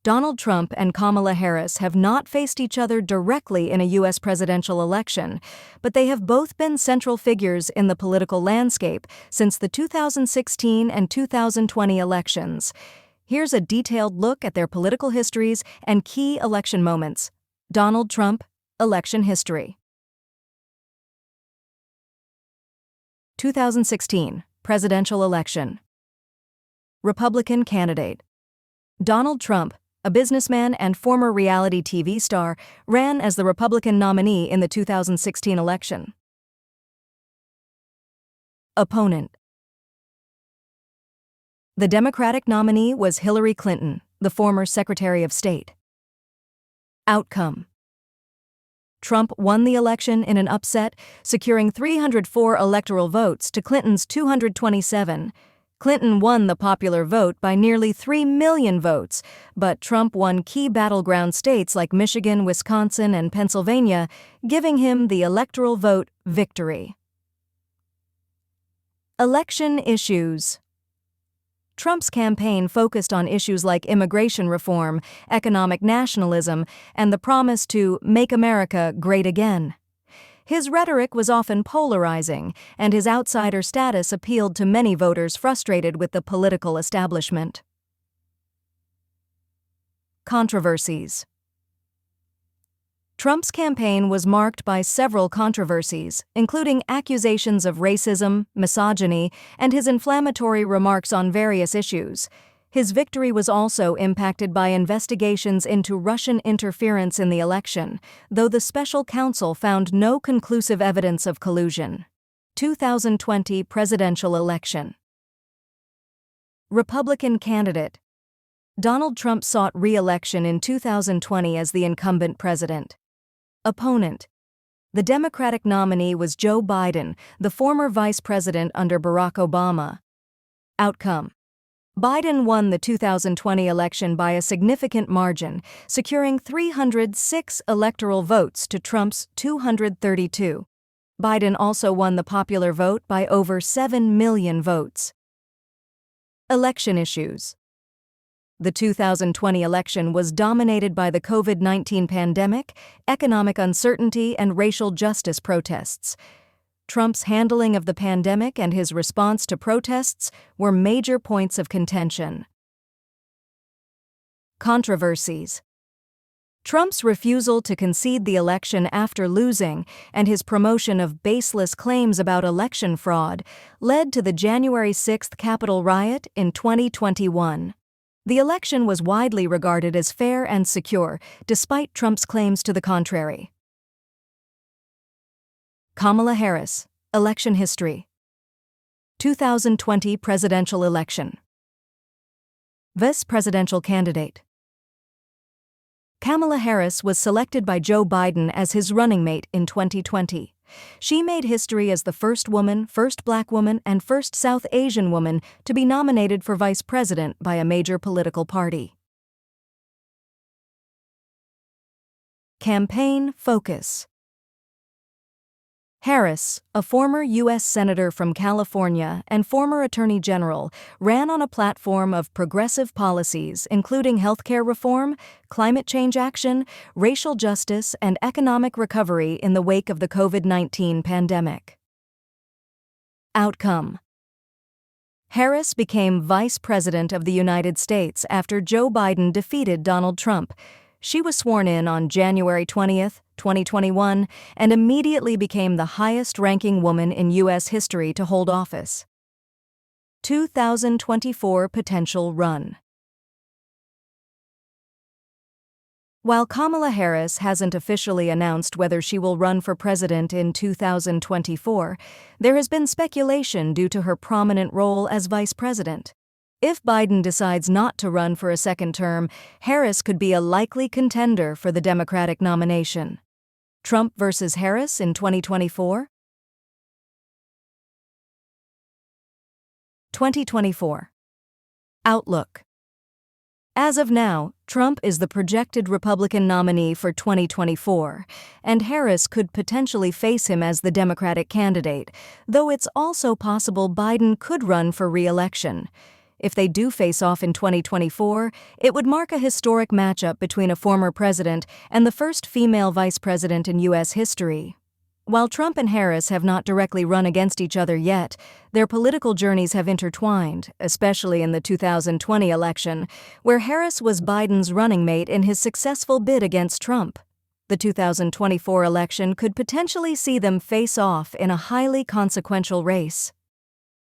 Donald Trump and Kamala Harris have not faced each other directly in a U.S. presidential election, but they have both been central figures in the political landscape since the 2016 and 2020 elections. Here's a detailed look at their political histories and key election moments. Donald Trump, election history. 2016 presidential election. Republican candidate. Donald Trump, a businessman and former reality TV star, ran as the Republican nominee in the 2016 election. Opponent. The Democratic nominee was Hillary Clinton, the former Secretary of State. Outcome. Trump won the election in an upset, securing 304 electoral votes to Clinton's 227. Clinton won the popular vote by nearly 3 million votes, but Trump won key battleground states like Michigan, Wisconsin, and Pennsylvania, giving him the electoral vote victory. Election issues. Trump's campaign focused on issues like immigration reform, economic nationalism, and the promise to make America great again. His rhetoric was often polarizing, and his outsider status appealed to many voters frustrated with the political establishment. Controversies. Trump's campaign was marked by several controversies, including accusations of racism, misogyny, and his inflammatory remarks on various issues. His victory was also impacted by investigations into Russian interference in the election, though the special counsel found no conclusive evidence of collusion. 2020 presidential election. Republican candidate. Donald Trump sought re-election in 2020 as the incumbent president. Opponent. The Democratic nominee was Joe Biden, the former vice president under Barack Obama. Outcome. Biden won the 2020 election by a significant margin, securing 306 electoral votes to Trump's 232. Biden also won the popular vote by over 7 million votes. Election issues. The 2020 election was dominated by the COVID-19 pandemic, economic uncertainty, and racial justice protests. Trump's handling of the pandemic and his response to protests were major points of contention. Controversies. Trump's refusal to concede the election after losing and his promotion of baseless claims about election fraud led to the January 6 Capitol riot in 2021. The election was widely regarded as fair and secure, despite Trump's claims to the contrary. Kamala Harris, election history. 2020 presidential election. Vice presidential candidate. Kamala Harris was selected by Joe Biden as his running mate in 2020. She made history as the first woman, first Black woman, and first South Asian woman to be nominated for vice president by a major political party. Campaign focus. Harris, a former U.S. Senator from California and former Attorney General, ran on a platform of progressive policies including healthcare reform, climate change action, racial justice, and economic recovery in the wake of the COVID-19 pandemic. Outcome. Harris became Vice President of the United States after Joe Biden defeated Donald Trump. She was sworn in on January 20, 2021, and immediately became the highest-ranking woman in U.S. history to hold office. 2024 potential run. While Kamala Harris hasn't officially announced whether she will run for president in 2024, there has been speculation due to her prominent role as vice president. If Biden decides not to run for a second term, Harris could be a likely contender for the Democratic nomination. Trump versus Harris in 2024? 2024. Outlook. As of now, Trump is the projected Republican nominee for 2024, and Harris could potentially face him as the Democratic candidate, though it's also possible Biden could run for re-election. If they do face off in 2024, it would mark a historic matchup between a former president and the first female vice president in U.S. history. While Trump and Harris have not directly run against each other yet, their political journeys have intertwined, especially in the 2020 election, where Harris was Biden's running mate in his successful bid against Trump. The 2024 election could potentially see them face off in a highly consequential race.